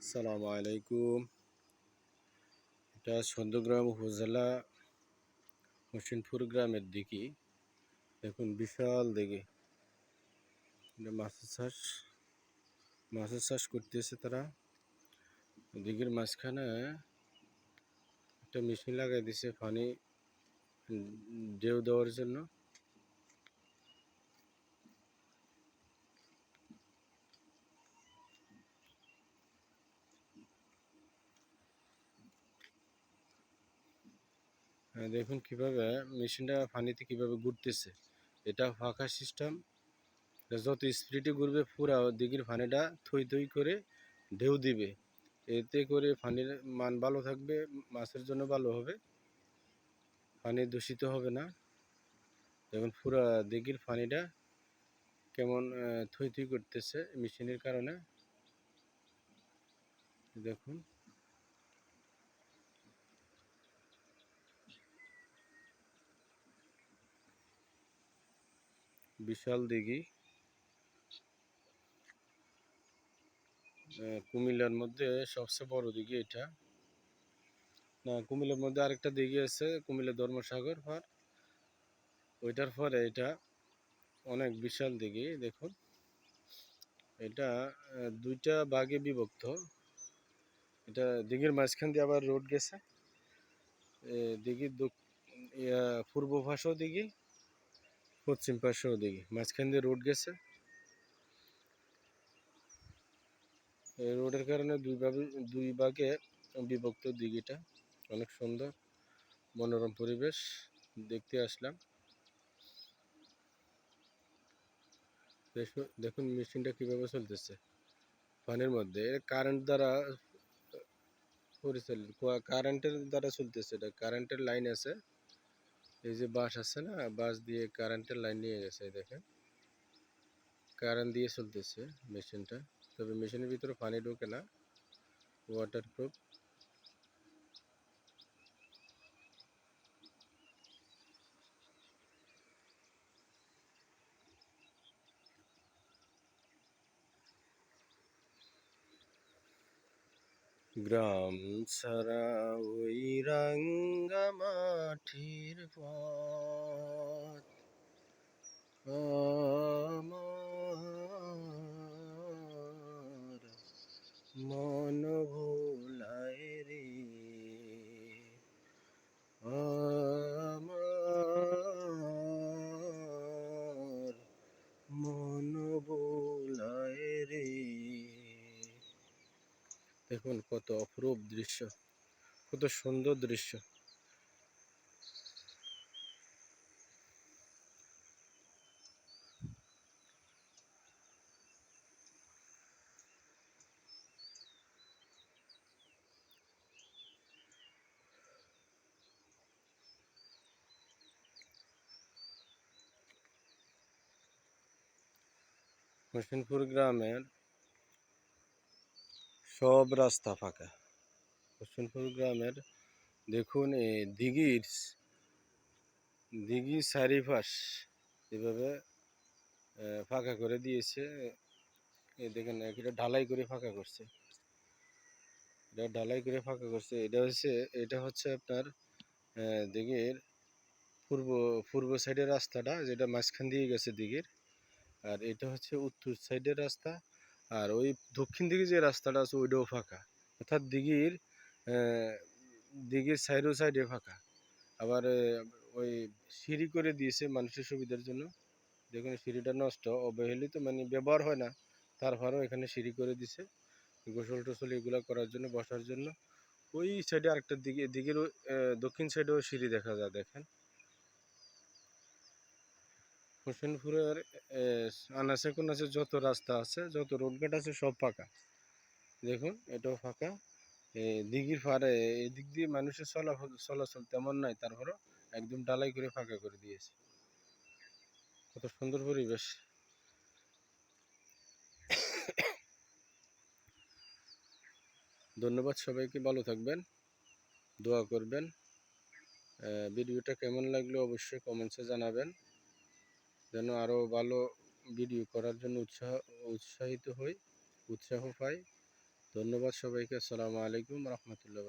আসসালামু আলাইকুম। এটা সন্দগ্রাম উপজেলা হোসেনপুর গ্রামের দিকে দেখুন বিশাল দিঘি। এটা মাছের চাষ করতেছে তারা। দিঘির মাঝখানে একটা মেশিন লাগাই দিছে পানি ঢেউ দেওয়ার জন্য। দেখুন কিভাবে মেশিনটা পানিতে কিভাবে ঘুরতেছে। এটা ফাঁকা সিস্টেম, যত স্পিডে ঘুরবে পুরা দিঘির পানিটা থই থই করে ঢেউ দিবে। এতে করে পানির মান ভালো থাকবে, মাছের জন্য ভালো হবে, পানি দূষিত হবে না। দেখুন পুরা দিঘির পানিটা কেমন থই থই করতেছে মেশিনের কারণে। দেখুন বিশাল দিঘি। কুমিল্লার মধ্যে সবচেয়ে বড় দিঘি এটা। না, কুমিল্লার মধ্যে আরেকটা দিঘি আছে, কুমিল্লা ধর্মসাগর পার, ওইটার পরে এটা অনেক বিশাল দিঘি। দেখুন এটা দুইটা ভাগে বিভক্ত। এটা দিঘির মাঝখান দিয়ে আবার রোড গেছে। দিঘির পূর্ব পাশেও দিঘি, পশ্চিম পাশেও দিঘি, মাঝখান দিয়ে রোড গেছে। এই রোডের কারণে দুই ভাগে বিভক্ত দিঘিটা। অনেক সুন্দর মনোরম পরিবেশ, দেখতে আসলাম। দেখুন মেশিনটা কিভাবে চলতেছে পানির মধ্যে। কারেন্ট দ্বারা পরিচালিত, কারেন্টের দ্বারা চলতেছে। এটা কারেন্টের লাইন আছে, এই যে বাস আছে না, বাস দিয়ে কারেন্টের লাইন নিয়ে গেছে। দেখেন কারেন্ট দিয়ে চলতেছে মেশিনটা। তবে মেশিনের ভিতরে পানি ঢোকে না, ওয়াটারপ্রুফ। গ্রাম ছাড়া ওই রাঙ্গা মাটির পথ আমার মন ভোলায় রে, আমার মন ভোলায় রে। দেখুন কত অপরূপ দৃশ্য, কত সুন্দর দৃশ্য। হোসেনপুর গ্রামের সব রাস্তা ফাঁকা। হোসেনপুর গ্রামের দেখুন দিঘির চারিপাশ এভাবে ফাঁকা করে দিয়েছে। দেখেন এটা ঢালাই করে ফাঁকা করছে, এটা ঢালাই করে ফাঁকা করছে। এটা হচ্ছে আপনার দিঘির পূর্ব পূর্ব সাইডের রাস্তাটা, যেটা মাঝখান দিয়ে গেছে দিঘির। আর এটা হচ্ছে উত্তর সাইডের রাস্তা। আর ওই দক্ষিণ দিকে যে রাস্তাটা আছে ওইটাও ফাঁকা। অর্থাৎ দিঘির সাইডে ফাঁকা। আবার ওই সিঁড়ি করে দিয়েছে মানুষের সুবিধার জন্য। দেখুন সিঁড়িটা নষ্ট, অবহেলিত, মানে ব্যবহার হয় না, তারপরেও এখানে সিঁড়ি করে দিছে গোসল টোসল এগুলা করার জন্য, বসার জন্য। ওই সাইডে আরেকটা দিঘির দক্ষিণ সাইডেও সিঁড়ি দেখা যায়। দেখেন হোসেনপুরের আনাচে কোনাচে যত রাস্তা আছে, যত রোডঘাট আছে, সব ফাঁকা। দেখুন এটাও ফাঁকা। দিঘির পাড়ে এদিক দিয়ে মানুষের চলাচল তেমন নাই, তারপরও একদম ঢালাই করে ফাঁকা করে দিয়েছে। কত সুন্দর পরিবেশ। ধন্যবাদ সবাইকে, ভালো থাকবেন, দোয়া করবেন। ভিডিওটা কেমন লাগলো অবশ্যই কমেন্টসে জানাবেন, যেন আরও ভালো ভিডিও করার জন্য উৎসাহ পাই। ধন্যবাদ সবাইকে। আসসালামু আলাইকুম রহমতুল্লাহ।